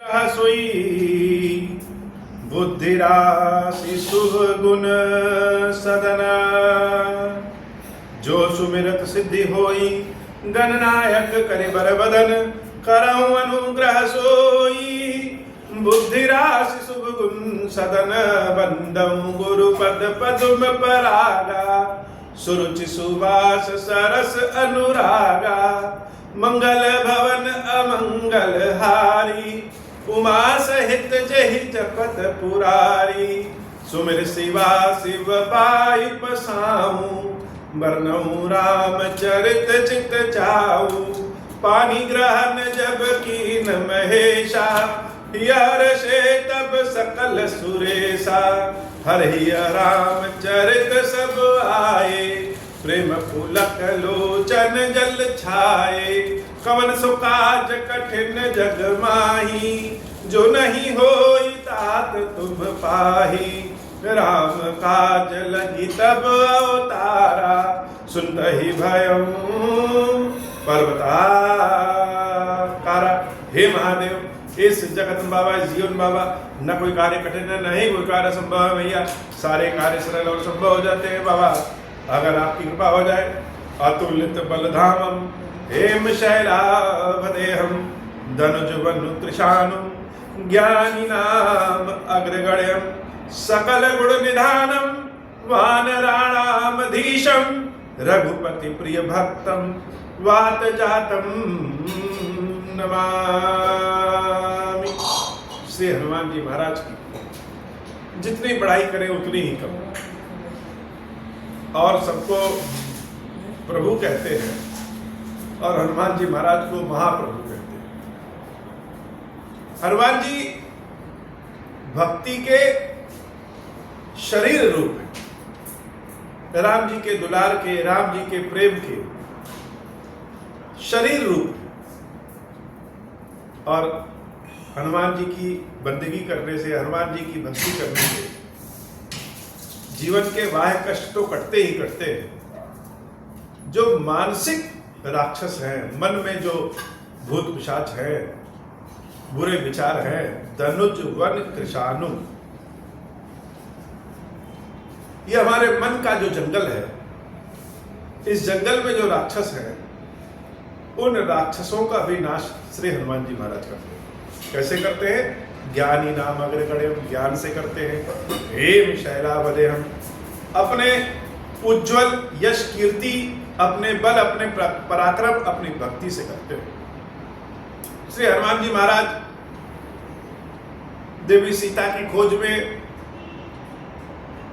सोई बुद्धिराशि शुभ गुण सदना, जो सुमिरत सिद्धि होई गणनायक करे बर बदन, करऊं अनुग्रह सोई बुद्धिराशि शुभ गुण सदन, बंदऊं गुरु पद पद्म परागा, सुरुचि सुवास सरस अनुरागा, मंगल भवन अमंगल हारी, उमा सहित जहि जपत पुरारी, सुमिर शिवा शिव पाई पसाऊं, बरनऊं राम चरित चित चाऊ, पानी ग्रहण जब कीन महेशा, हर से तब सकल सुरेशा, हरि राम चरित सब आए, प्रेम पुलक लोचन जल छाए, कवन सो काज कठिन जग माही, जो नहीं होई तात तुम पाही, राम काज लगी तब अवतारा, सुनहि भयऊं पर्वताकारा। हे महादेव, इस जगत बाबा, जीवन बाबा, न कोई कार्य कठिन है, नहीं कोई कार्य संभव है भैया, सारे कार्य सरल और संभव हो जाते हैं बाबा, अगर आपकी कृपा हो जाए। अतुलित बलधामम हेम शैलावदेहम, धनुज वनु त्रिशानुम ज्ञानी नाम अग्रगण्यम, सकल गुण निधानम वानराणामधीशम, रघुपति प्रिय भक्तम वात जातम नमामि। श्री हनुमान जी महाराज की जितनी बड़ाई करें उतनी ही कम, और सबको प्रभु कहते हैं और हनुमान जी महाराज को महाप्रभु कहते हैं। हनुमान जी भक्ति के शरीर रूप है, राम जी के दुलार के, राम जी के प्रेम के शरीर रूप है, और हनुमान जी की बंदगी करने से, हनुमान जी की भक्ति करने से जीवन के बाह्य कष्ट तो कटते ही कटते हैं, जो मानसिक राक्षस हैं, मन में जो भूत पिशाच है, बुरे विचार हैं, धनुज वन कृशानु, ये हमारे मन का जो जंगल है, इस जंगल में जो राक्षस है, उन राक्षसों का भी नाश श्री हनुमान जी महाराज करते हैं। कैसे करते हैं? ज्ञानी नाम अग्रगण्यम, ज्ञान से करते हैं। हेम शैलावदेहम, अपने उज्जवल यश कीर्ति, अपने बल, अपने पराक्रम, अपनी भक्ति से करते हैं। श्री हनुमान जी महाराज देवी सीता की खोज में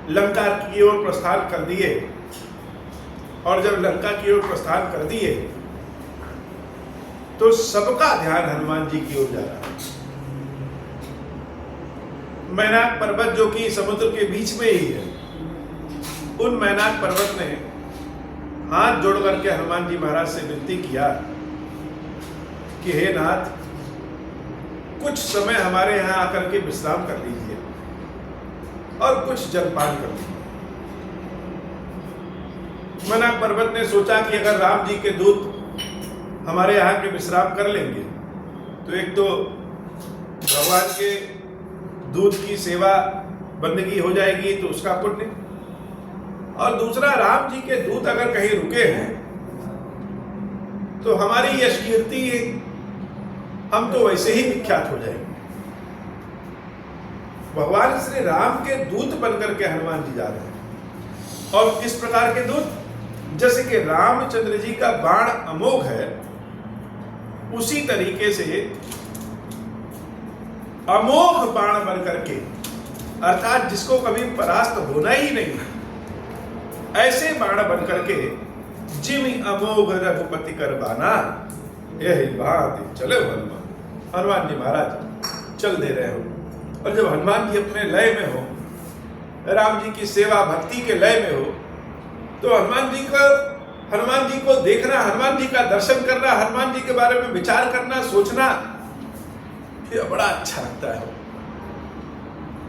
लंका की ओर प्रस्थान कर दिए, और जब लंका की ओर प्रस्थान कर दिए तो सबका ध्यान हनुमान जी की ओर जा रहा है। मैनाक पर्वत जो कि समुद्र के बीच में ही है, उन मैनाक पर्वत ने हाथ जोड़ करके हनुमान जी महाराज से विनती किया कि हे नाथ, कुछ समय हमारे यहाँ आकर के विश्राम कर लीजिए और कुछ जलपान कर लीजिए। मैनाक पर्वत ने सोचा कि अगर राम जी के दूत हमारे यहाँ के विश्राम कर लेंगे तो एक तो भगवान के दूत की सेवा बंदगी हो जाएगी, तो उसका पुण्य, और दूसरा राम जी के दूत अगर कहीं रुके हैं तो हमारी यश कीर्ति, हम तो वैसे ही विख्यात हो जाएंगे। भगवान श्री राम के दूत बनकर के हनुमान जी जा रहे हैं, और किस प्रकार के दूत? जैसे कि रामचंद्र जी का बाण अमोघ है, उसी तरीके से अमोघ बाण बन करके, अर्थात जिसको कभी परास्त होना ही नहीं, ऐसे बाण बन करके जिमि अमोघ रघुपति कर बाना, यही बात चले हनुमान जी महाराज चल दे रहे हो। और जब हनुमान जी अपने लय में हो, राम जी की सेवा भक्ति के लय में हो, तो हनुमान जी को देखना, हनुमान जी का दर्शन करना, हनुमान जी के बारे में विचार करना, सोचना, ये बड़ा अच्छा लगता है।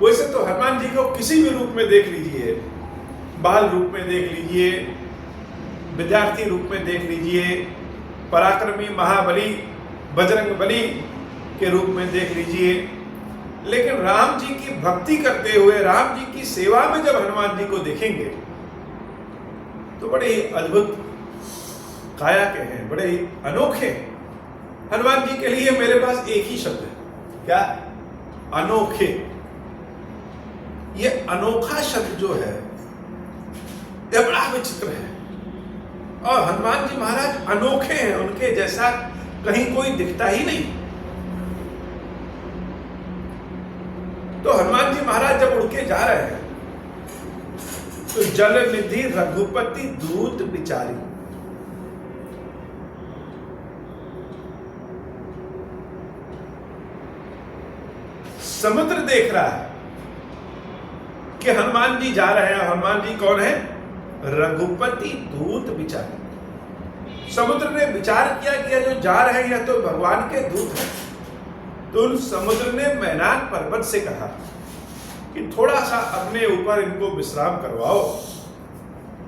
वैसे तो हनुमान जी को किसी भी रूप में देख लीजिए, बाल रूप में देख लीजिए, विद्यार्थी रूप में देख लीजिए, पराक्रमी महाबली बजरंग बली, के रूप में देख लीजिए। लेकिन राम जी की भक्ति करते हुए, राम जी की सेवा में जब हनुमान जी को देखेंगे तो बड़े ही अद्भुत काया के हैं, बड़े ही अनोखे। हनुमान जी के लिए मेरे पास एक ही शब्द है, क्या? अनोखे। ये अनोखा शब्द जो है यह बड़ा विचित्र है। और हनुमान जी महाराज अनोखे हैं, उनके जैसा कहीं कोई दिखता ही नहीं। तो हनुमान जी महाराज जब उड़ के जा रहे हैं तो जल निधि रघुपति दूत बिचारी, समुद्र देख रहा है कि हनुमान जी जा रहे हैं। हनुमान जी कौन है? रघुपति दूत बिचारी। समुद्र ने विचार किया कि जो जा रहे हैं यह तो भगवान के दूत हैं। तो उन समुद्र ने मैनाक पर्वत से कहा कि थोड़ा सा अपने ऊपर इनको विश्राम करवाओ,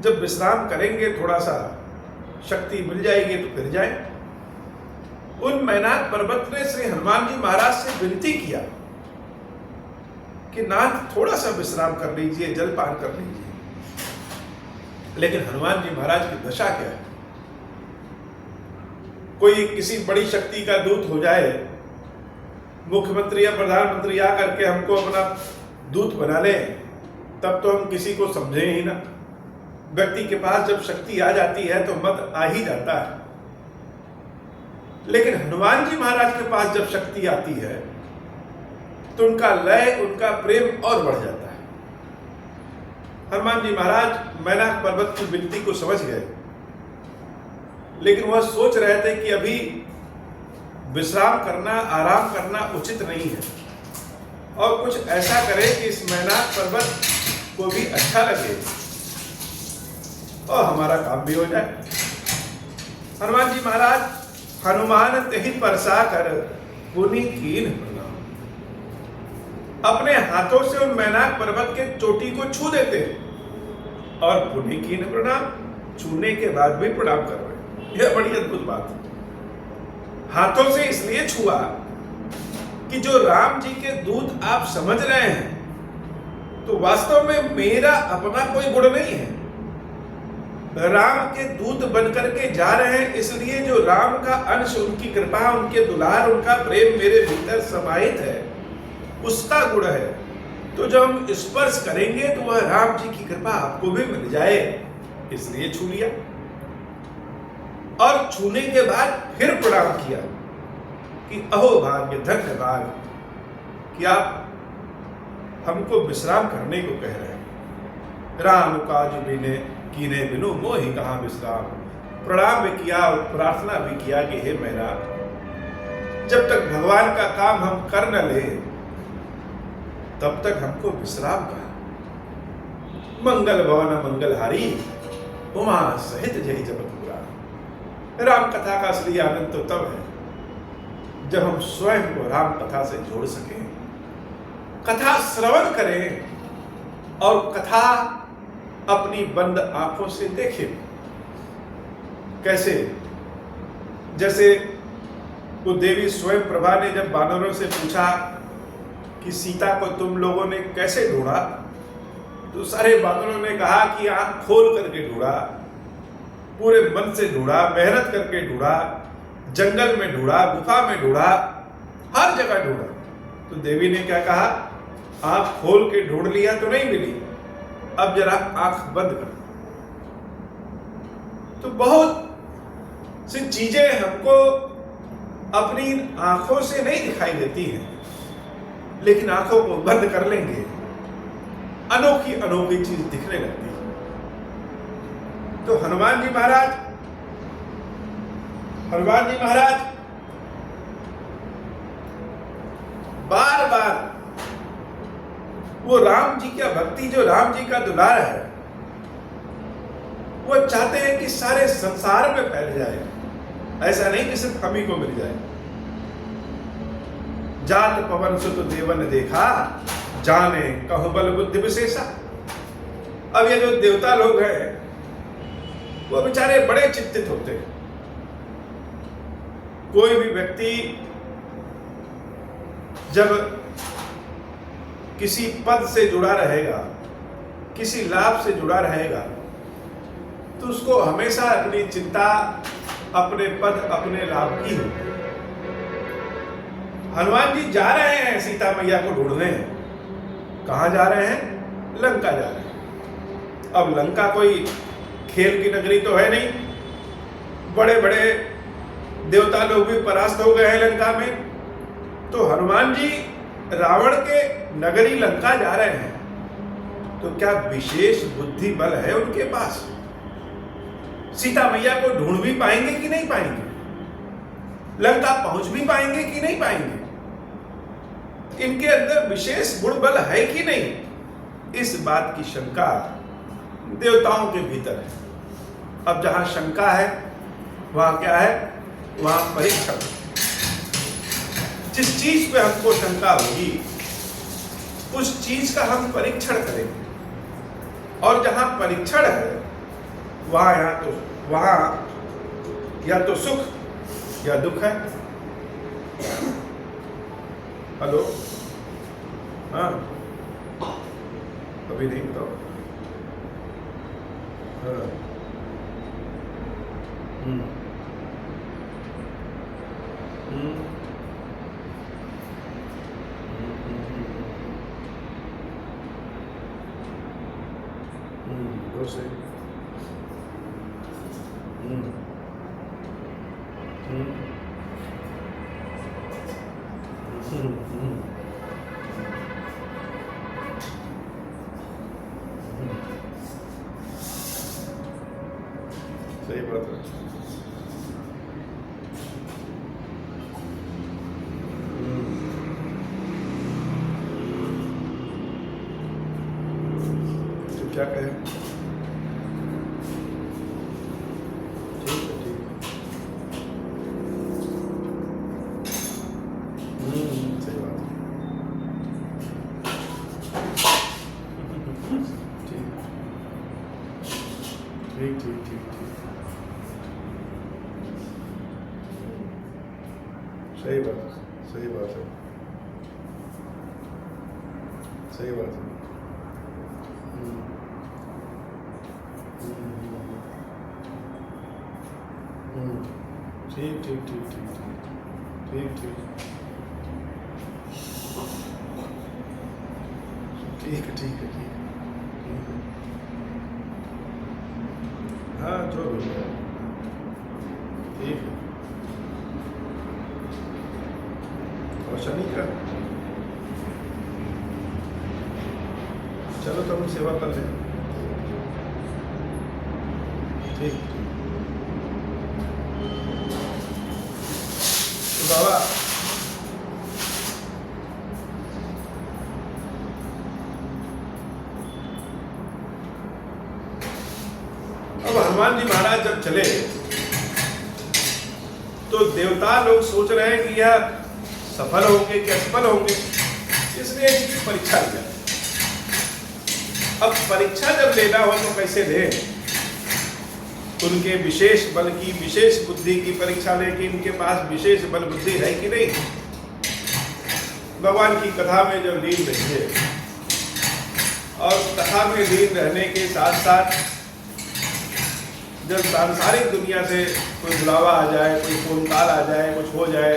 जब विश्राम करेंगे थोड़ा सा शक्ति मिल जाएगी तो फिर जाए। उन मैनाक पर्वत ने श्री हनुमान जी महाराज से विनती किया कि नाथ थोड़ा सा विश्राम कर लीजिए, जल पान कर लीजिए। लेकिन हनुमान जी महाराज की दशा क्या है? कोई किसी बड़ी शक्ति का दूत हो जाए, मुख्यमंत्री या प्रधानमंत्री आकर के हमको अपना दूत बना ले, तब तो हम किसी को समझे ही ना। व्यक्ति के पास जब शक्ति आ जाती है तो मत आ ही जाता है। लेकिन हनुमान जी महाराज के पास जब शक्ति आती है तो उनका लय, उनका प्रेम और बढ़ जाता है। हनुमान जी महाराज मैनाक पर्वत की विनती को समझ गए, लेकिन वह सोच रहे थे कि अभी विश्राम करना, आराम करना उचित नहीं है, और कुछ ऐसा करें कि इस मैनाक पर्वत को भी अच्छा लगे और हमारा काम भी हो जाए। हनुमान जी महाराज हनुमान तेहि परसा कर पुनि कीन प्रणाम, अपने हाथों से उन मैनाक पर्वत के चोटी को छू देते और पुनि कीन प्रणाम, छूने के बाद भी प्रणाम कर रहे। यह बड़ी अद्भुत बात है। हाथों से इसलिए छुआ कि जो राम जी के दूत आप समझ रहे हैं तो वास्तव में मेरा अपना कोई गुण नहीं है। राम के दूत बनकर के जा रहे हैं, इसलिए जो राम का अंश, उनकी कृपा, उनके दुलार, उनका प्रेम मेरे भीतर समाहित है, उसका गुण है। तो जब हम स्पर्श करेंगे तो वह राम जी की कृपा आपको भी मिल जाए, इसलिए छू लिया। और छूने के बाद फिर प्रणाम किया कि अहो भाग्य, धन्यवाद कि आप हमको विश्राम करने को कह रहे हैं। राम काज बिने कीने बिनु मोहि कहां विश्राम। प्रणाम भी किया और प्रार्थना भी किया कि हे मेरा, जब तक भगवान का काम हम कर न ले तब तक हमको विश्राम कहा। मंगल भवन मंगलहारी उमा सहित जय जपत पुराण। राम कथा का असली आनंद तो तब है जब हम स्वयं को राम कथा से जोड़ सकें, कथा श्रवण करें और कथा अपनी बंद आंखों से देखें। कैसे? जैसे वो देवी स्वयं प्रभा ने जब वानरों से पूछा कि सीता को तुम लोगों ने कैसे ढूंढा, तो सारे वानरों ने कहा कि आंख खोल करके ढूंढा, पूरे मन से ढूंढा, मेहनत करके ढूंढा, जंगल में ढूंढा, गुफा में ढूंढा, हर जगह ढूंढा। तो देवी ने क्या कहा? आंख खोल के ढूंढ लिया तो नहीं मिली, अब जरा आंख बंद कर। तो बहुत सी चीजें हमको अपनी आंखों से नहीं दिखाई देती हैं, लेकिन आंखों को बंद कर लेंगे अनोखी अनोखी चीज दिखने लगती है। तो हनुमान जी महाराज बार बार वो राम जी की भक्ति, जो राम जी का दुलार है, वो चाहते हैं कि सारे संसार में फैल जाए। ऐसा नहीं कि सिर्फ हम ही को मिल जाए। जात पवन सुत देवन देखा, जाने कहु बल बुद्धि विशेषा। अब ये जो देवता लोग हैं वो बेचारे बड़े चिंतित होते हैं। कोई भी व्यक्ति जब किसी पद से जुड़ा रहेगा, किसी लाभ से जुड़ा रहेगा, तो उसको हमेशा अपनी चिंता अपने पद, अपने लाभ की हो। हनुमान जी जा रहे हैं सीता मैया को ढूंढने। कहां जा रहे हैं? लंका जा रहे हैं। अब लंका कोई खेल की नगरी तो है नहीं, बड़े बड़े देवता लोग भी परास्त हो गए हैं लंका में। तो हनुमान जी रावण के नगरी लंका जा रहे हैं, तो क्या विशेष बुद्धि बल है उनके पास? सीता मैया को ढूंढ भी पाएंगे कि नहीं पाएंगे? लंका पहुंच भी पाएंगे कि नहीं पाएंगे? इनके अंदर विशेष गुण बल है कि नहीं? इस बात की शंका देवताओं के भीतर है। अब जहां शंका है वहां क्या है? वहां परीक्षण। जिस चीज पे हमको शंका होगी उस चीज का हम परीक्षण करेंगे, और जहां परीक्षण है वहां या तो सुख या दुख है। हेलो, हाँ, अभी नहीं तो हाँ। सही। सही बात है। तो क्या कहें? ठीक ठीक ठीक ठीक, सही बात है, सही बात है, सही बात है। ठीक ठीक ठीक ठीक ठीक ठीक ठीक है, ठीक है, ठीक है। हाँ, जो भी है ठीक है। और शनि का चलो तो हम सेवा कर लें। ठीक, तो बाबा अब हनुमान जी महाराज जब चले तो देवता लोग सोच रहे हैं कि यह सफल होंगे कि असफल होंगे, इसलिए इसकी परीक्षा ली जाए। अब परीक्षा जब लेना हो तो कैसे लें? उनके विशेष बल की, विशेष बुद्धि की परीक्षा लें कि इनके पास विशेष बल बुद्धि है कि नहीं। भगवान की कथा में जब लीन रहिए और कथा में लीन रहने के साथ साथ जब सांसारिक दुनिया से कोई बुलावा आ जाए, कोई फोन कॉल आ जाए, कुछ हो जाए,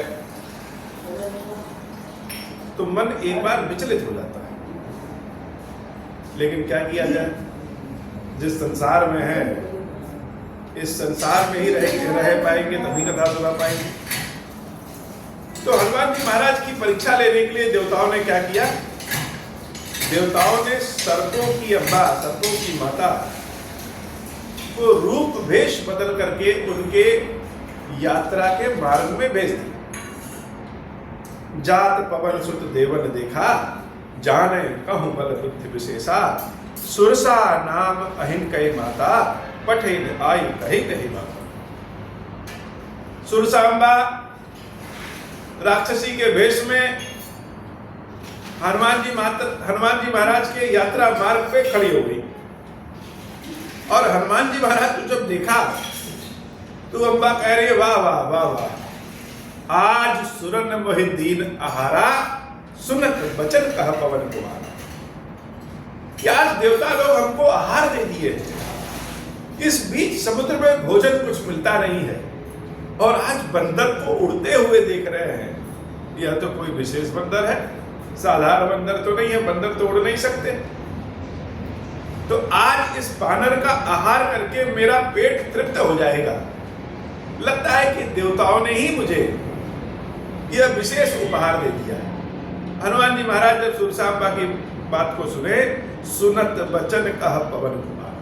तो मन एक बार विचलित हो जाता है। लेकिन क्या किया जाए? जिस संसार में है, इस संसार में ही रह पाएंगे तभी कथा सुना पाएंगे। तो हनुमान जी महाराज की परीक्षा लेने के लिए देवताओं ने क्या किया? देवताओं ने सर्पों की अम्बा, सर्पों की माता को रूप भेष बदल करके उनके यात्रा के मार्ग में भेज दिया। जात पवन सुत देवन देखा, जाने कहूं बल बुद्धि विशेषा, सुरसा नाम अहिन कही माता, पठेन आई कही कही माता। सुरसांबा राक्षसी के भेष में हनुमान जी महाराज के यात्रा मार्ग पे खड़ी हो गई, और हनुमान जी महाराज को जब देखा तो अम्बा कह रही है, वाह वाह वाह वाह, आज सुरन मोहि दीन आहारा, बचन कह पवन कुमार। क्या आज देवता लोग हमको आहार दे दिए, इस बीच समुद्र में भोजन कुछ मिलता नहीं है, और आज बंदर को उड़ते हुए देख रहे हैं। यह तो कोई विशेष बंदर है, साधारण बंदर तो नहीं है, बंदर तो उड़ नहीं सकते। तो आज इस बानर का आहार करके मेरा पेट तृप्त हो जाएगा। लगता है कि देवताओं ने ही मुझे यह विशेष उपहार दे दिया है। हनुमान जी महाराज जब सुरसांबा की बात को सुने, सुनत बचन कह पवन कुमार।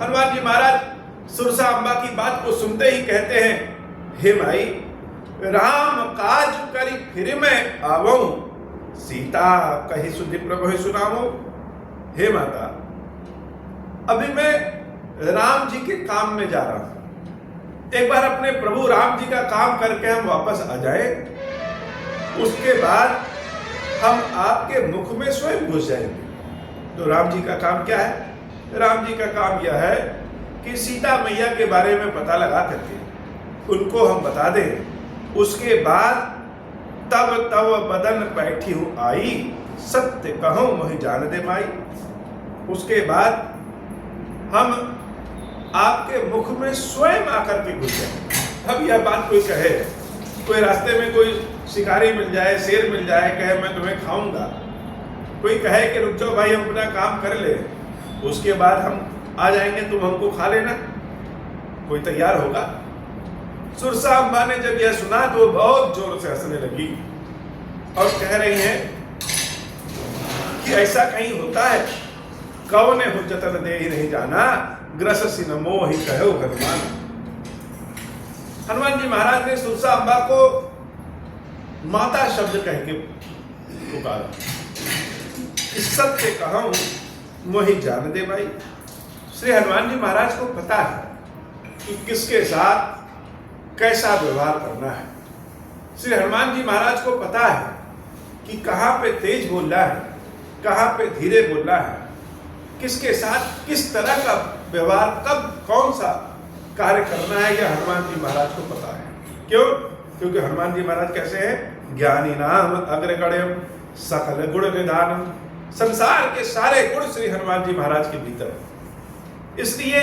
हनुमान जी महाराज सुरसांबा की बात को सुनते ही कहते हैं, हे माई, राम काज करी फिर मैं आवऊं, सीता कही सुधि प्रभु सुनावो। हे माता, अभी मैं राम जी के काम में जा रहा हूं। एक बार अपने प्रभु राम जी का काम करके हम वापस आ जाए, उसके बाद हम आपके मुख में स्वयं घुस जाएंगे। तो राम जी का काम क्या है? राम जी का काम यह है कि सीता मैया के बारे में पता लगा करके उनको हम बता दें। उसके बाद तब तब बदन बैठी हूं आई, सत्य कहो मोहि जान दे माई। उसके बाद हम आपके मुख में स्वयं आकर के घुस जाए। अब यह बात कोई कहे, कोई रास्ते में कोई शिकारी मिल जाए, शेर मिल जाए, कहे मैं तुम्हें खाऊंगा, कोई कहे कि रुक जाओ भाई हम अपना काम कर ले, उसके बाद हम आ जाएंगे, तुम हमको खा लेना, कोई तैयार होगा? सुरसांबा ने जब यह सुना तो बहुत जोर से हंसने लगी और कह रही है कि ऐसा कहीं होता है? कौने हो जतन दे ही नहीं जाना, ग्रस सिन मोहि कहो हनुमान। हनुमान जी महाराज ने सुरसांबा को माता शब्द कह के पुकारा, सत्य कहूं मोहि जान दे भाई। श्री हनुमान जी महाराज को पता है कि किसके साथ कैसा व्यवहार करना है। श्री हनुमान जी महाराज को पता है कि कहां पे तेज बोलना है, कहां पे धीरे बोलना है, किसके साथ किस तरह का व्यवहार, कब कौन सा कार्य करना है, यह हनुमान जी महाराज को पता है। क्यों? क्योंकि हनुमान जी महाराज कैसे हैं? ज्ञानी नाम अग्रगण्यम सकल गुण निधानम। संसार के सारे गुण श्री हनुमान जी महाराज के भीतर है। इसलिए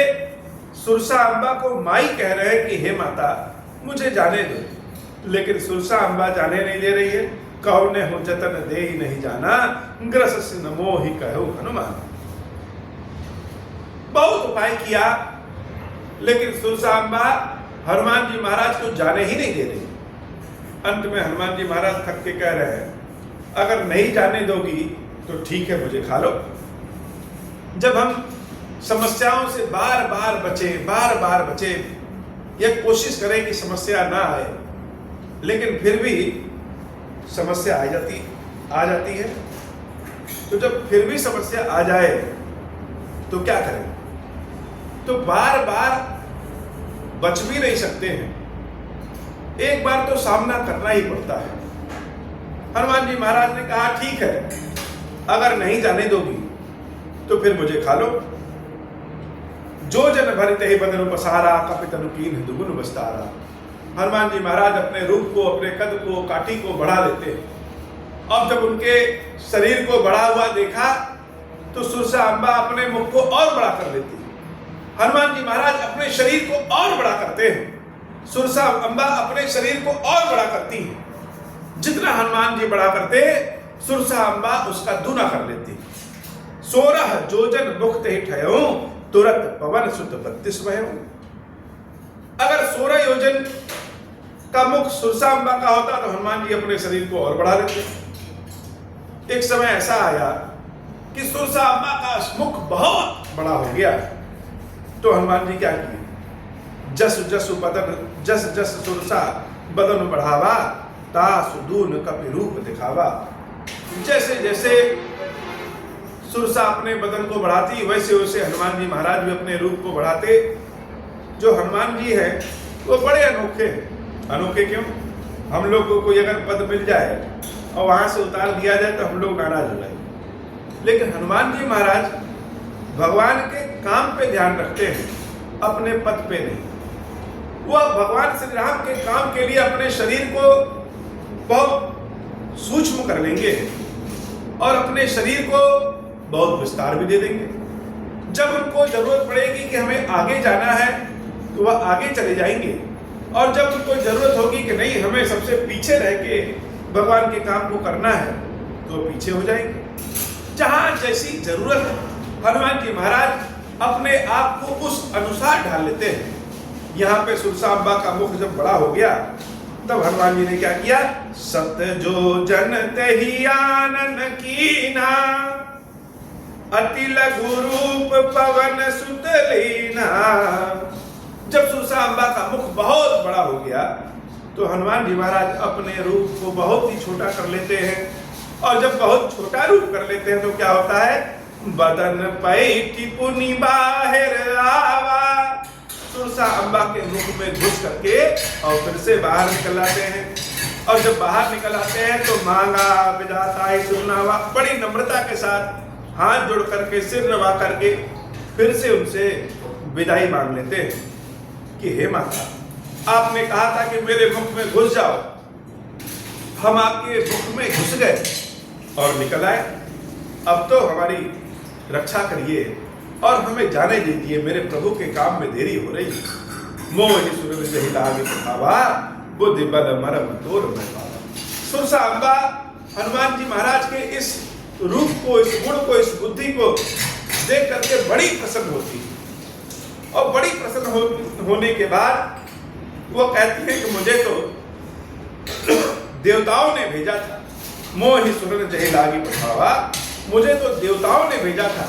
सुरसांबा को माई कह रहे हैं कि हे माता मुझे जाने दो, लेकिन सुरसांबा जाने नहीं दे रही है। कौने हो जतन दे ही नहीं जाना, ग्रस सिन मोहि कहो हनुमान। बहुत उपाय किया, लेकिन सुरसांबा हनुमान जी महाराज को जाने ही नहीं दे रही। अंत में हनुमान जी महाराज थक के कह रहे हैं, अगर नहीं जाने दोगी तो ठीक है, मुझे खा लो। जब हम समस्याओं से बार बार बचे, यह कोशिश करें कि समस्या ना आए, लेकिन फिर भी समस्या आ जाती है। तो जब फिर भी समस्या आ जाए तो क्या करें? तो बार बच भी नहीं सकते हैं, एक बार तो सामना करना ही पड़ता है। हनुमान जी महाराज ने कहा ठीक है, अगर नहीं जाने दोगी तो फिर मुझे खा लो। जो जन भरित ही बदन पसारा, कपितनु कीन्ह दुगुन बस्तारा। हनुमान जी महाराज अपने रूप को, अपने कद को, काठी को बढ़ा लेते हैं। अब जब उनके शरीर को बढ़ा हुआ देखा तो सुरसांबा अपने मुख को और बड़ा कर लेती है। हनुमान जी महाराज अपने शरीर को और बड़ा करते हैं, सुरसांबा अपने शरीर को और बड़ा करती है। जितना हनुमान जी बड़ा करते सुरसांबा उसका दूना कर लेती। 16 जोजन मुख ते ठयो, तुरंत पवन सुत 32 भयो। अगर 16 योजन का मुख सुरसांबा का होता तो हनुमान जी अपने शरीर को और बढ़ा लेते। एक समय ऐसा आया कि सुरसांबा का मुख बहुत बड़ा हो गया, तो हनुमान जी क्या किए? जस जस सुरसा बदन बढ़ावा, तासु दून कपि रूप दिखावा। जैसे जैसे सुरसा अपने बदन को बढ़ाती, वैसे वैसे हनुमान जी महाराज भी अपने रूप को बढ़ाते। जो हनुमान जी हैं वो बड़े अनोखे हैं। अनोखे क्यों? हम लोग को कोई अगर पद मिल जाए और वहां से उतार दिया जाए तो हम लोग नाराज हो जाए, लेकिन हनुमान जी महाराज भगवान के काम पे ध्यान रखते हैं, अपने पद पे नहीं। वह भगवान श्री राम के काम के लिए अपने शरीर को बहुत सूक्ष्म कर लेंगे, और अपने शरीर को बहुत विस्तार भी दे देंगे। जब उनको जरूरत पड़ेगी कि हमें आगे जाना है तो वह आगे चले जाएंगे, और जब उनको जरूरत होगी कि नहीं हमें सबसे पीछे रह के भगवान के काम को करना है तो पीछे हो जाएंगे। जहां जैसी जरूरत है हनुमान जी महाराज अपने आप को उस अनुसार ढाल लेते हैं। यहाँ पे सुरसांबा का मुख जब बड़ा हो गया तब हनुमान जी ने क्या किया, सत जो जन तहि आनन कीना, अति लघु रूप पवन सुत लीना। जब सुरसांबा का मुख बहुत बड़ा हो गया तो हनुमान जी महाराज अपने रूप को बहुत ही छोटा कर लेते हैं, और जब बहुत छोटा रूप कर लेते हैं तो क्या होता है, बदन पैठी पुनि बाहर आवा। सुरसांबा के मुख में घुस करके और फिर से बाहर निकल आते हैं, और जब बाहर निकल आते हैं तो मांगा विधाता ही सुनावा, बड़ी नम्रता के साथ हाथ जोड़ करके सिर नवा करके फिर से उनसे विदाई मांग लेते हैं कि हे माता, आपने कहा था कि मेरे मुख में घुस जाओ, हम आपके मुख में घुस गए और निकल आए, अब तो हमारी रक्षा करिए और हमें जाने दीजिए, मेरे प्रभु के काम में देरी हो रही है। मोहि सुर जहि लागे प्रभावा, बुद्धि बल मरम तोर मैं पावा। सुरसांबा हनुमान जी महाराज के इस रूप को, इस गुण को, इस बुद्धि को देख करके बड़ी प्रसन्न होती है, और बड़ी प्रसन्न होने के बाद वो कहती है कि मुझे तो देवताओं ने भेजा था, मोहि सुर जहि लागे प्रभावा, मुझे तो देवताओं ने भेजा था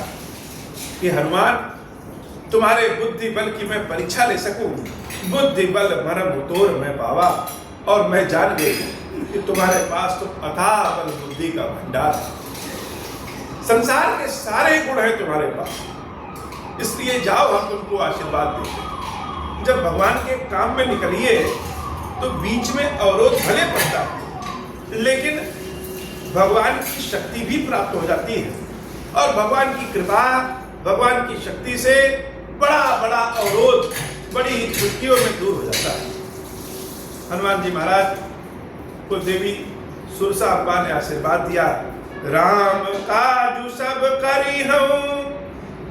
कि हनुमान तुम्हारे बुद्धि बल की मैं परीक्षा ले सकूं, बुद्धि बल मरम तोर मैं पावा, और मैं जान गई कि तुम्हारे पास तो अथाह बल बुद्धि का भंडार है, संसार के सारे गुण हैं तुम्हारे पास, इसलिए जाओ हम तुमको आशीर्वाद देते हैं। जब भगवान के काम में निकलिए तो बीच में अवरोध भले पड़ता है, लेकिन भगवान की शक्ति भी प्राप्त हो जाती है, और भगवान की कृपा, भगवान की शक्ति से बड़ा बड़ा अवरोध बड़ी चुटकियों में दूर हो जाता है। हनुमान जी महाराज को देवी सुरसांबा ने आशीर्वाद दिया, राम काजु सब करी हूं,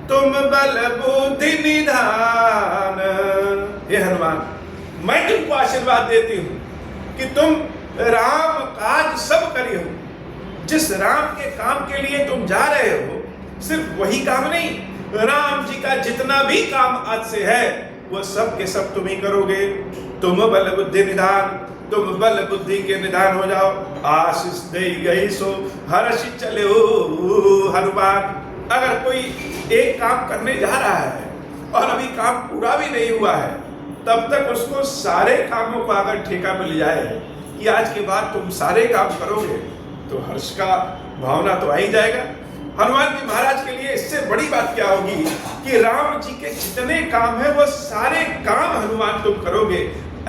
तुम बल बुद्धि निधान। हे हनुमान, मैं तुमको आशीर्वाद देती हूं कि तुम राम काज सब करी हो, जिस राम के काम के लिए तुम जा रहे हो सिर्फ वही काम नहीं, राम जी का जितना भी काम आज से है वो सब के सब तुम ही करोगे। तुम बल बुद्धि निधान, तुम बल बुद्धि के निधान हो जाओ। आशीष दे गई सो हर्ष चले हनुमान। अगर कोई एक काम करने जा रहा है और अभी काम पूरा भी नहीं हुआ है, तब तक उसको सारे कामों को अगर ठेका मिल जाए कि आज के बाद तुम सारे काम करोगे तो हर्ष का भावना तो आ ही जाएगा। हनुमान जी महाराज के लिए इससे बड़ी बात क्या होगी कि राम जी के जितने काम है वो सारे काम हनुमान तुम करोगे।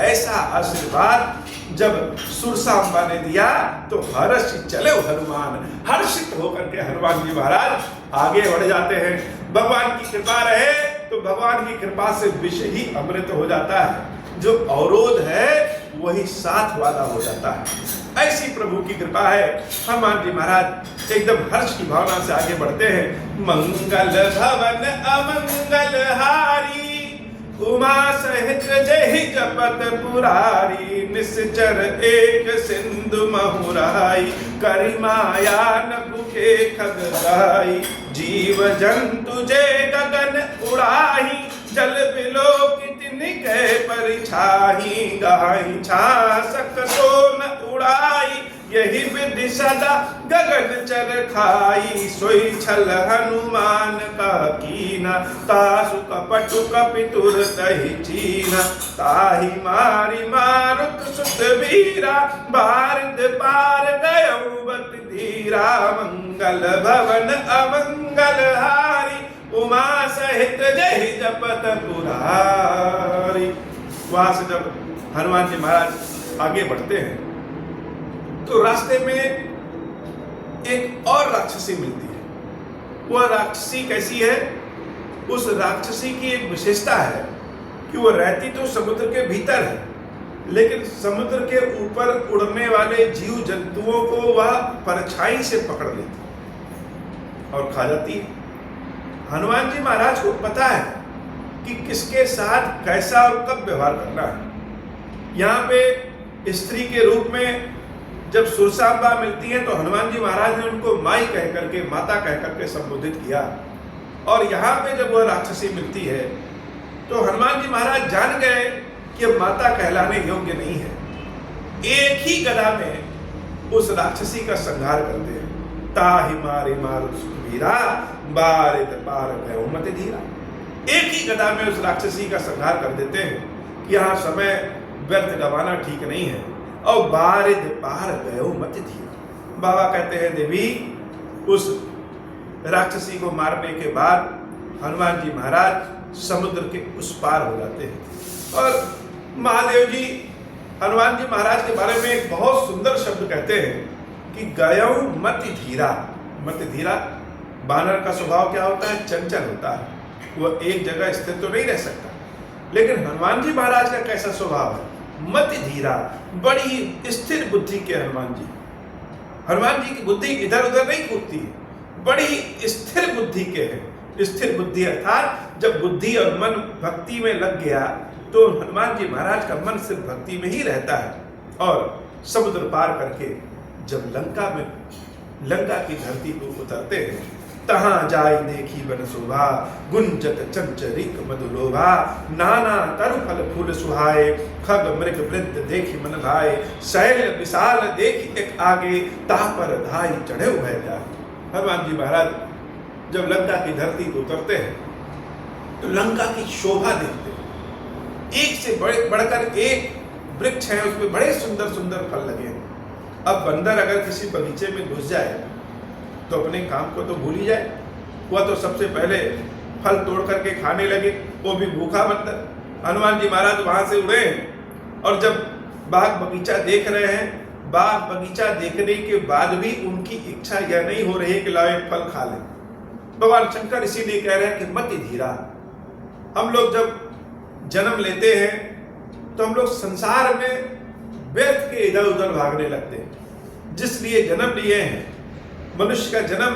ऐसा आशीर्वाद जब सुरसांबा ने दिया तो हर्ष चले हनुमान, हर्षित होकर के हनुमान जी महाराज आगे बढ़ जाते हैं। भगवान की कृपा रहे तो भगवान की कृपा से विष ही अमृत हो जाता है, जो अवरोध है वही साथ वाला हो जाता है। ऐसी प्रभु की कृपा है। हनुमान जी महाराज एकदम हर्ष की भावना से आगे बढ़ते हैं। मंगल भवन अमंगल हारी, उमा सहित जय जपत पुरारी, निश्चर एक सिंधु महुराई, करि माया नभु के खगदाई, जीव जंतु जय गगन उड़ाही, जल बिलोकित निकै परिछाही, गाही छासक सो न उड़ाई, यही विधि सदा गगन चर खाई, सोई छल हनुमान का कीना, तासु कपटु कपितुर तहि चीना, ताहि मारी मारुत सुत वीरा, भारत पार गयउ बत धीरा, मंगल भवन अमंगल हारी, उमा सहित जय जपत पुरारी। वहां से जब हनुमान जी महाराज आगे बढ़ते हैं तो रास्ते में एक और राक्षसी मिलती है। वह राक्षसी कैसी है? उस राक्षसी की एक विशेषता है कि वह रहती तो समुद्र के भीतर है, लेकिन समुद्र के ऊपर उड़ने वाले जीव जंतुओं को वह परछाई से पकड़ लेती। और खा जाती है। हनुमान जी महाराज को पता है कि किसके साथ कैसा और कब व्यवहार करना है। यहाँ पे स्त्री के रूप में जब सुरसांबा मिलती है तो हनुमान जी महाराज ने उनको माई कह करके, माता कह करके संबोधित किया। और यहाँ पे जब वह राक्षसी मिलती है तो हनुमान जी महाराज जान गए कि माता कहलाने योग्य नहीं है। एक ही गदा में उस राक्षसी का संहार करते हैं। ताहि मारे मारो सुखबीरा, बारित पार गयो मति धीरा। एक ही गदा में उस राक्षसी का संहार कर देते हैं कि यहाँ समय व्यर्थ गवाना ठीक नहीं है। और बारित पार गयो मति धीरा, बाबा कहते हैं देवी उस राक्षसी को मारने के बाद हनुमान जी महाराज समुद्र के उस पार हो जाते हैं। और महादेव जी हनुमान जी महाराज के बारे में एक बहुत सुंदर शब्द कहते हैं कि गयौ मति धीरा। मति धीरा, बानर का स्वभाव क्या होता है? चंचल होता है, वह एक जगह स्थिर तो नहीं रह सकता। लेकिन हनुमान जी महाराज का कैसा स्वभाव है? मति धीरा, बड़ी स्थिर बुद्धि के हनुमान जी। हनुमान जी की बुद्धि इधर उधर नहीं कूदती है, बड़ी स्थिर बुद्धि के हैं। स्थिर बुद्धि अर्थात जब बुद्धि और मन भक्ति में लग गया तो हनुमान जी महाराज का मन सिर्फ भक्ति में ही रहता है। और समुद्र पार करके जब लंका की धरती पर उतरते हैं, तहां जाई देखी बन शोभा, गुंजत चंचरिक मधुलोभा, नाना तरु फल फूल सुहाए, खग मृग वृद्ध देखी मन भाए, शैल विशाल देखी एक आगे, ताह पर धाई चढ़े हुए जाए। हनुमान जी महाराज जब लंका की धरती पर उतरते हैं तो लंका की शोभा देखते हैं। एक से बढ़कर एक वृक्ष है, उसमें बड़े सुंदर सुंदर फल लगे हैं। अब बंदर अगर किसी बगीचे में घुस जाए तो अपने काम को तो भूल ही जाए। वह तो सबसे पहले फल तोड़ करके खाने लगे, वो भी भूखा बंदर। हनुमान जी महाराज वहां से उड़े और जब बाग बगीचा देख रहे हैं, बाग बगीचा देखने के बाद भी उनकी इच्छा यह नहीं हो रही है कि लाओ एक फल खा लें। भगवान शंकर इसीलिए कह रहे हैं कि मति धीरा। हम लोग जब जन्म लेते हैं तो हम लोग संसार में व्यर्थ के इधर उधर भागने लगते हैं। जिसलिए जन्म लिए हैं, मनुष्य का जन्म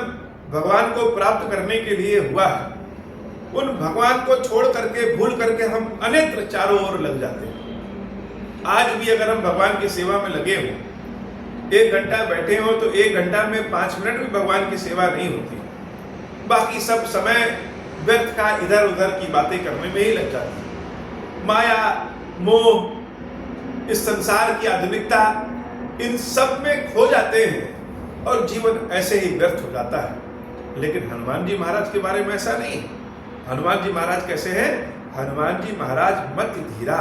भगवान को प्राप्त करने के लिए हुआ है। उन भगवान को छोड़ करके, भूल करके हम अन्यत्र चारों ओर लग जाते हैं। आज भी अगर हम भगवान की सेवा में लगे हों, 1 घंटा बैठे हो तो 1 घंटा में 5 मिनट भी भगवान की सेवा नहीं होती। बाकी सब समय व्यर्थ का इधर उधर की बातें करने में ही लग जाती है। माया, मोह, इस संसार की आधुनिकता, इन सब में खो जाते हैं और जीवन ऐसे ही व्यर्थ हो जाता है। लेकिन हनुमान जी महाराज के बारे में ऐसा नहीं। हनुमान जी महाराज कैसे हैं? हनुमान जी महाराज मति धीरा,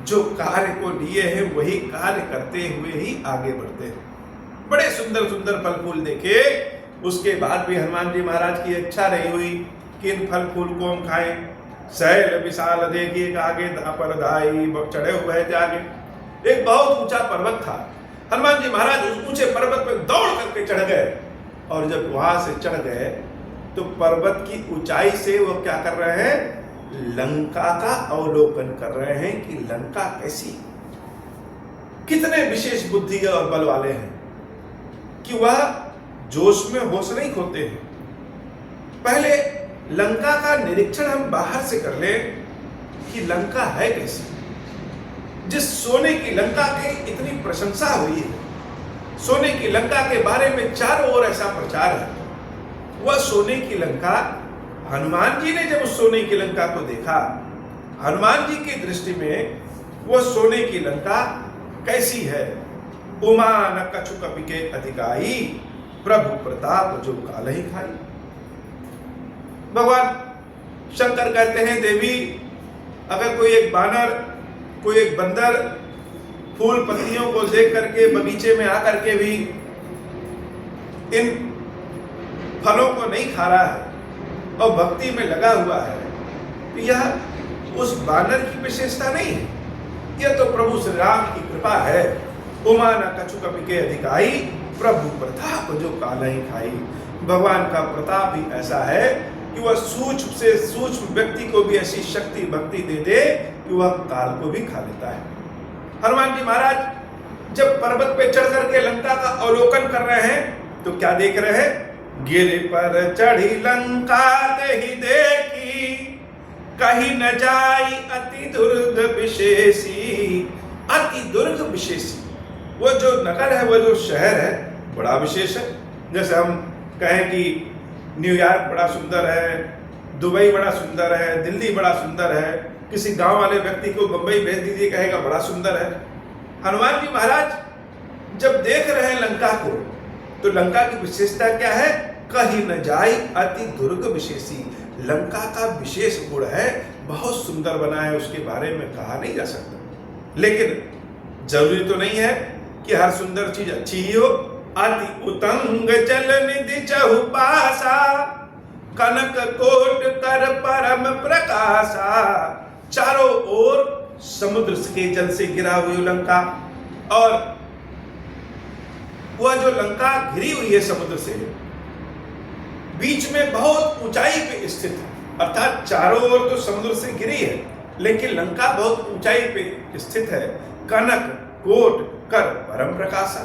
जो कार्य को लिए हैं वही कार्य करते हुए ही आगे बढ़ते हैं। बड़े सुंदर सुंदर फल फूल देखे, उसके बाद भी हनुमान जी महाराज की इच्छा नहीं हुई कि इन फल फूल को हम खाएं। शैल विशाल देखिए आगे, पर धाई चढ़े हुए जागे। एक बहुत ऊंचा पर्वत था, हनुमान जी महाराज उस ऊंचे पर्वत पर दौड़ करके चढ़ गए। और जब वहां से चढ़ गए तो पर्वत की ऊंचाई से वो क्या कर रहे हैं? लंका का अवलोकन कर रहे हैं कि लंका कैसी, कितने विशेष बुद्धि और बल वाले हैं कि वह जोश में होश नहीं खोते हैं। पहले लंका का निरीक्षण हम बाहर से कर ले कि लंका है कैसी। जिस सोने की लंका की इतनी प्रशंसा हुई है, सोने की लंका के बारे में चारों ओर ऐसा प्रचार है, वह सोने की लंका, हनुमान जी ने जब उस सोने की लंका को देखा, हनुमान जी की दृष्टि में वह सोने की लंका कैसी है? उमा न कछु कपि के अधिकाई, प्रभु प्रताप जो काल ही खाई। भगवान शंकर कहते हैं देवी, अगर कोई एक बानर, कोई एक बंदर फूल पत्तियों को देख करके बगीचे में आकर के भी इन फलों को नहीं खा रहा है और भक्ति में लगा हुआ है, तो यह उस बानर की विशेषता नहीं है, यह तो प्रभु श्री राम की कृपा है। उमा न कछु कपि के अधिकाई, प्रभु प्रताप जो काल ही खाई। भगवान का प्रताप ही ऐसा है कि वह सूक्ष्म से सूक्ष्म व्यक्ति को भी ऐसी शक्ति भक्ति दे दे कि वह काल को भी खा लेता है। हनुमान जी महाराज जब पर्वत पे चढ़ करके लंका का अवलोकन कर रहे हैं तो क्या देख रहे हैं? गिर पर चढ़ी लंका ही देखी, कहीं न जाई अति दुर्ग विशेषी। अति दुर्ग विशेषी, वो जो नगर है, वो जो शहर है, बड़ा विशेष है। जैसे हम कहें कि न्यूयॉर्क बड़ा सुंदर है, दुबई बड़ा सुंदर है, दिल्ली बड़ा सुंदर है, किसी गांव वाले व्यक्ति को बंबई भेज दीजिए, कहेगा बड़ा सुंदर है। हनुमान जी महाराज जब देख रहे हैं लंका को, तो लंका की विशेषता क्या है? कहीं न जाई अति दुर्ग विशेषी। लंका का विशेष गुण है, बहुत सुंदर बना है, उसके बारे में कहा नहीं जा सकता। लेकिन जरूरी तो नहीं है कि हर सुंदर चीज अच्छी ही हो। अति उतंग जल निधि चहुपासा, कनक कोट कर परम प्रकाशा। चारों ओर समुद्र के जल से घिरा हुई लंका, और वह जो लंका घिरी हुई है समुद्र से, बीच में बहुत ऊंचाई पे स्थित है। अर्थात चारों ओर तो समुद्र से घिरी है, लेकिन लंका बहुत ऊंचाई पे स्थित है। कनक कोट कर परम प्रकाशा,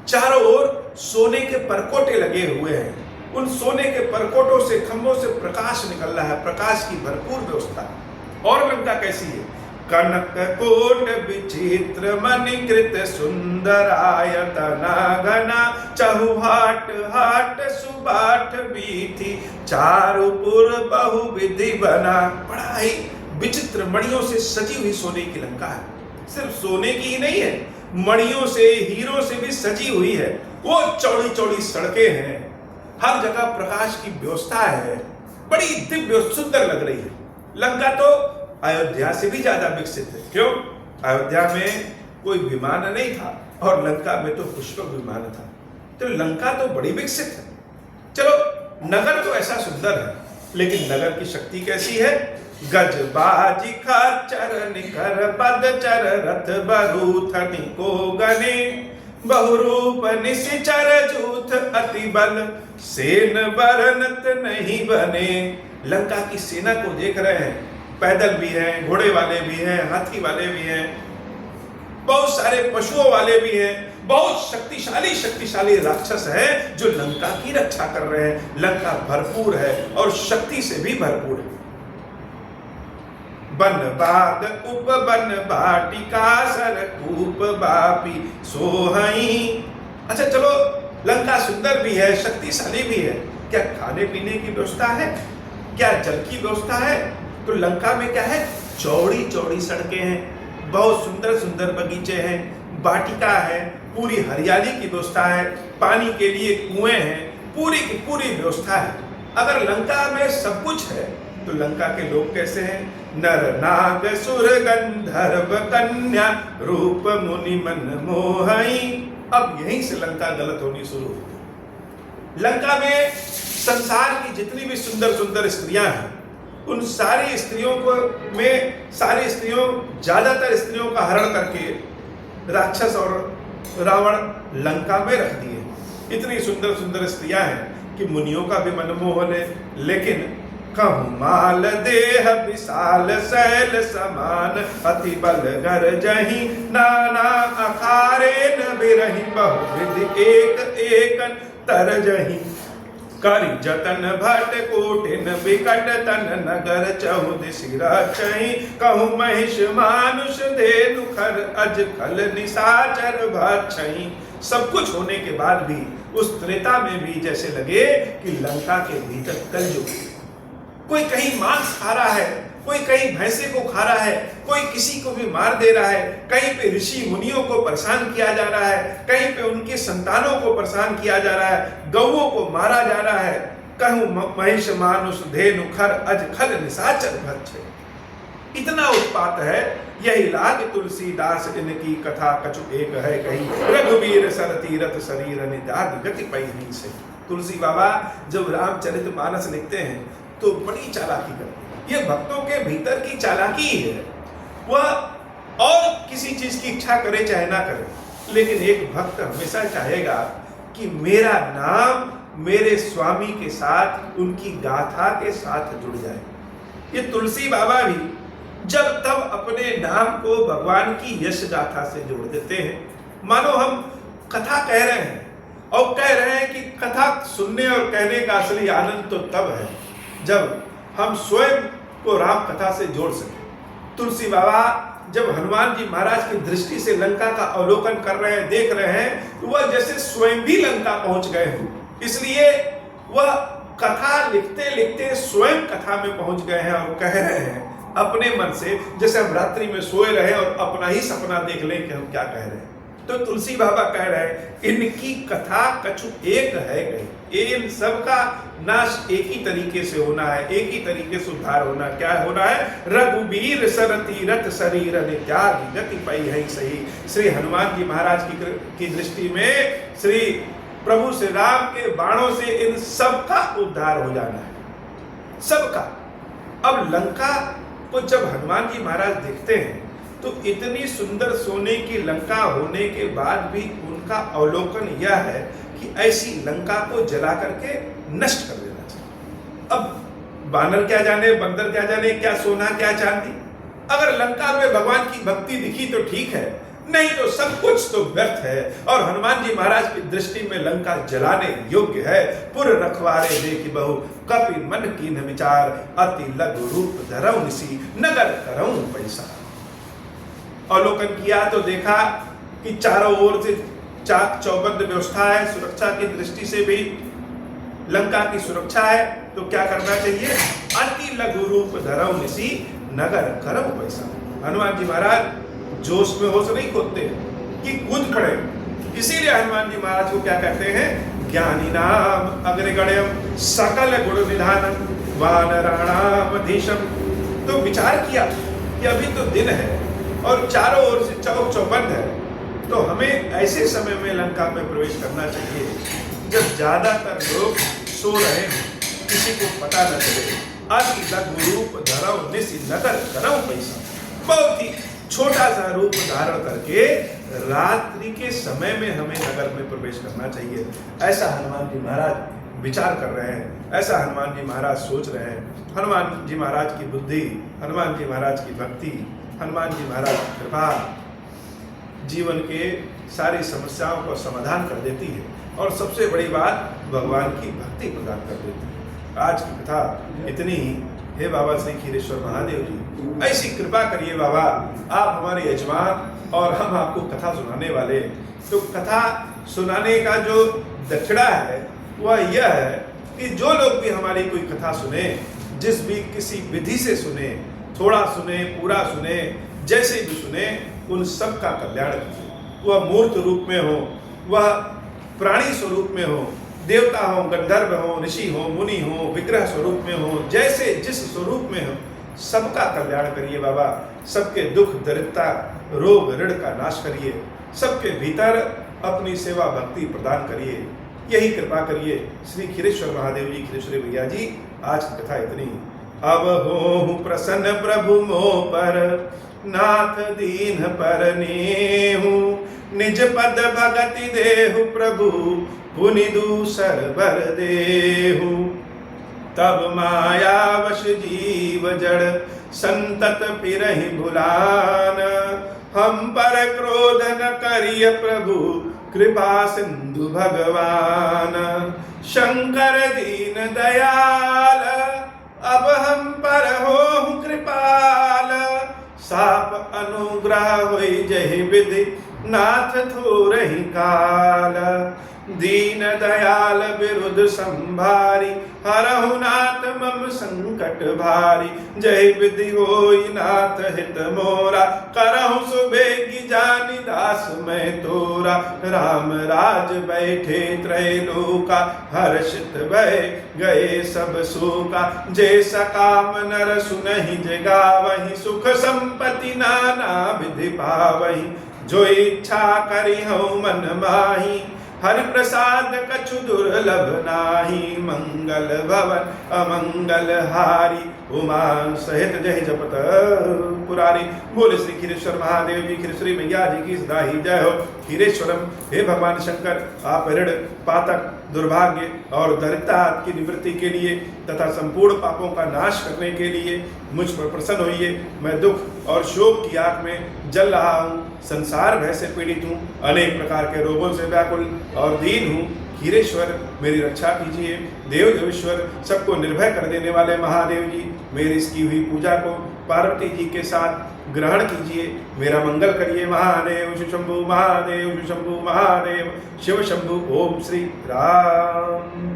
चारों ओर सोने के परकोटे लगे हुए हैं। उन सोने के परकोटों से, खंभों से प्रकाश निकल रहा है, प्रकाश की भरपूर व्यवस्था। और लंका कैसी है? कनक कोट विचित्र मणिकृत सुंदरायतना घना, चहुहाट हाट सुबाट बीथी, चारुपुर बहुविधि बना। बड़ा ही विचित्र मणियों से सजी हुई सोने की लंका है। सिर्फ सोने की ही नहीं है, मणियों से, हीरों से भी सजी हुई है। वो चौड़ी चौड़ी सड़कें हैं, हर जगह प्रकाश की व्यवस्था है, बड़ी दिव्य सुंदर लग रही है। लंका तो अयोध्या से भी ज्यादा विकसित है। क्यों? अयोध्या में कोई विमान नहीं था, और लंका में तो पुष्पक विमान था। तो लंका तो बड़ी विकसित है। चलो, नगर तो ऐसा सुंदर है, लेकिन नगर की शक्ति कैसी है? गज बाजी खच्चर निकर पद चर रथ बरूथनि को गने, बहुरूप निशिचर जूथ अति बल, सेन बरनत नहीं बने। लंका की सेना को देख रहे हैं, पैदल भी हैं, घोड़े वाले भी हैं, हाथी वाले भी हैं, बहुत सारे पशुओं वाले भी हैं। बहुत शक्तिशाली शक्तिशाली राक्षस हैं जो लंका की रक्षा कर रहे हैं। लंका भरपूर है और शक्ति से भी भरपूर है। बन बाद उप बन बाटिका सर कूप बापी सोहई। अच्छा चलो, लंका सुंदर भी है, शक्तिशाली भी है। क्या खाने पीने की व्यवस्था है? क्या जल की व्यवस्था है? तो लंका में क्या है? चौड़ी चौड़ी सड़कें हैं, बहुत सुंदर सुंदर बगीचे हैं, बाटिका है, पूरी हरियाली की व्यवस्था है, पानी के लिए कुएं हैं, पूरी की पूरी व्यवस्था है। अगर लंका में सब कुछ है, तो लंका के लोग कैसे हैं? नर नाग सुर गंधर्व कन्या, रूप मुनि मन मोहई। अब यहीं से लंका गलत होनी शुरू हुई। लंका में संसार की जितनी भी सुंदर सुंदर स्त्रियां हैं, उन सारी स्त्रियों को में सारी स्त्रियों, ज्यादातर स्त्रियों का हरण करके राक्षस और रावण लंका में रख दिए। इतनी सुंदर सुंदर स्त्रियां हैं कि मुनियों का भी मन मोह ले। लेकिन कहूँ माल देह विशाल शैल समान, अति बल घर जही नाना अखारे न बिरही, बहुविधि एक एक तर जही। करि जतन भट कोटिन विकट तन, नगर चहुदिशि रचहि, कहूँ महिष मानुष धेनु खर, अज खल निशाचर भक्षहि। सब कुछ होने के बाद भी उस त्रेता में भी जैसे लगे कि लंका के भीतर कलयुग। कोई कहीं मांस खा रहा है, कोई कहीं भैंसे को खा रहा है, कोई किसी को भी मार दे रहा है, कहीं पे ऋषि मुनियों को परेशान किया जा रहा है, कहीं पे उनके संतानों को परेशान किया जा रहा है, गौओं को मारा जा रहा है। कहूँ महिष मानुष धेनु खर, अज खल निशाचर भक्ष। इतना उत्पात है। यही लाग तुलसीदास इनकी कथा कछु एक है कही, रघुवीर सर तीरथ शरीर निदान गति पैनी से। तुलसी बाबा जब रामचरितमानस लिखते हैं तो बड़ी चालाकी करते हैं। ये भक्तों के भीतर की चालाकी है। वह और किसी चीज की इच्छा करे चाहे ना करे, लेकिन एक भक्त हमेशा चाहेगा कि मेरा नाम मेरे स्वामी के साथ, उनकी गाथा के साथ जुड़ जाए। ये तुलसी बाबा भी जब तब अपने नाम को भगवान की यश गाथा से जोड़ देते हैं। मानो हम कथा कह रहे हैं और कह रहे हैं कि कथा सुनने और कहने का असली आनंद तो तब है जब हम स्वयं को राम कथा से जोड़ सके। तुलसी बाबा जब हनुमान जी महाराज की दृष्टि से लंका का अवलोकन कर रहे हैं, देख रहे हैं, तो वह जैसे स्वयं भी लंका पहुंच गए हो। इसलिए वह कथा लिखते लिखते स्वयं कथा में पहुंच गए हैं और कह रहे हैं अपने मन से, जैसे हम रात्रि में सोए रहे और अपना ही सपना देख लें कि हम क्या कह रहे हैं। तो तुलसी बाबा कह रहे हैं इनकी कथा कछु एक है गई, इन सब का नाश एक ही तरीके से होना है, एक ही तरीके से उद्धार होना। क्या होना है? रघुबीर सर तीरथ शरीर त्याग गति पई है सही। श्री हनुमान जी महाराज की दृष्टि में श्री प्रभु श्री राम के बाणों से इन सब का उद्धार हो जाना है, सबका। अब लंका को जब हनुमान जी महाराज देखते हैं तो इतनी सुंदर सोने की लंका होने के बाद भी उनका अवलोकन यह है कि ऐसी लंका को जला करके नष्ट कर देना चाहिए। अब बानर क्या जाने, बंदर क्या जाने, क्या सोना क्या चांदी। अगर लंका में भगवान की भक्ति दिखी तो ठीक है, नहीं तो सब कुछ तो व्यर्थ है। और हनुमान जी महाराज की दृष्टि में लंका जलाने योग्य है। पुर रखवारे देखि बहु कपि मन कीन विचार, अति लघु रूप धरऊ निसी नगर करऊं पैसा। अवलोकन किया तो देखा कि चारों ओर से चाक चौबंद व्यवस्था है, सुरक्षा की दृष्टि से भी लंका की सुरक्षा है। तो क्या करना चाहिए? अति लघु रूप धरऊ निसी नगर करऊं पैसा। हनुमान जी महाराज जोश में होश नहीं खोदते कि कूद पड़े। इसीलिए हनुमान जी महाराज को क्या कहते हैं? ज्ञानी नाम अग्रगण्यम सकल गुण निधानम वानराणाम अधीशम। तो विचार किया कि अभी तो दिन है और चारों ओर से चौक चौबंद है, तो हमें ऐसे समय में लंका में प्रवेश करना चाहिए जब ज्यादातर लोग सो रहे हैं, किसी को पता न चले। अति लघु रूप धरऊ निसी नगर करऊं पैसा। बहुत ही छोटा सा रूप धारण करके रात्रि के समय में हमें नगर में प्रवेश करना चाहिए। ऐसा हनुमान जी महाराज विचार कर रहे हैं, ऐसा हनुमान जी महाराज सोच रहे हैं। हनुमान जी महाराज की बुद्धि, हनुमान जी महाराज की भक्ति, हनुमान जी महाराज की कृपा जीवन के सारी समस्याओं को समाधान कर देती है और सबसे बड़ी बात भगवान की भक्ति प्रदान कर देती है। आज की कथा इतनी ही। हे बाबा श्री खीरेश्वर महादेव जी, ऐसी कृपा करिए बाबा, आप हमारे यजमान और हम आपको कथा सुनाने वाले। तो कथा सुनाने का जो दक्षिणा है वह यह है कि जो लोग भी हमारी कोई कथा सुने, जिस भी किसी विधि से सुने, थोड़ा सुने, पूरा सुने, जैसे भी सुने, उन सब का कल्याण कीजिए। वह मूर्त रूप में हो, वह प्राणी स्वरूप में हो, देवता हो, गंधर्व हो, ऋषि हो, मुनि हो, विग्रह स्वरूप में हो, जैसे जिस स्वरूप में हो, सबका कल्याण करिए बाबा। सबके दुख दरिद्रता रोग ऋण का नाश करिए, सबके भीतर अपनी सेवा भक्ति प्रदान करिए। यही कृपा करिए। श्री खीरेश्वर महादेव जी, खीरेश्वरी भैया जी, आज की कथा इतनी। अब होहु प्रसन्न प्रभु मोह पर, नाथ दीन पर नेहु, निज पद भगति देहु प्रभु, पुनि दूसर बर देहु। तब मायावश जीव जड़, संतत फिरहि भुलान, हम पर क्रोध न करिय प्रभु, कृपा सिंधु भगवान। शंकर दीन दयाल, अब हम पर होहु कृपाल, साप अनुग्रह होई जहि विधि, नाथ थोरहि काल। दीन दयाल विरुद्ध संभारी, हरहु नाथ मम संकट भारी। जय विधि होई नाथ हित मोरा, करहु सुबेगी जानि दास मैं तोरा। राम राज बैठे त्रैलोका, हर्षित भय गए सब शोका। जैसा काम नर सुनहि जगावहि, सुख संपत्ति नाना विधि पावहि। जो इच्छा करि हऊ मन माही, हरि प्रसाद कछु दुर्लभ नाही। मंगल भवन अमंगल हारी, उमा सहित जय जपत पुरारी। बोले श्री खीरेश्वर महादेव जी, खीरेश्वरी मैया जी की सदा ही जय हो। खीरेश्वरम, हे भगवान शंकर, आप ऋण पातक दुर्भाग्य और दरिद्रता की निवृत्ति के लिए तथा संपूर्ण पापों का नाश करने के लिए मुझ पर प्रसन्न होइए। मैं दुख और शोक की आग में जल रहा हूँ, संसार भय से पीड़ित हूँ, अनेक प्रकार के रोगों से व्याकुल और दीन हूँ। खीरेश्वर मेरी रक्षा कीजिए। देव देवेश्वर सबको निर्भय कर देने वाले महादेव जी, मेरी इसकी हुई पूजा को पार्वती जी के साथ ग्रहण कीजिए। मेरा मंगल करिए महादेव शिव शंभु महादेव शिव शंभु महादेव शिव शंभु। ओम श्री राम।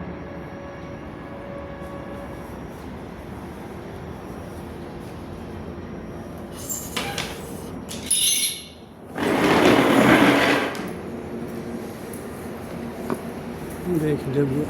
देख लीजिए।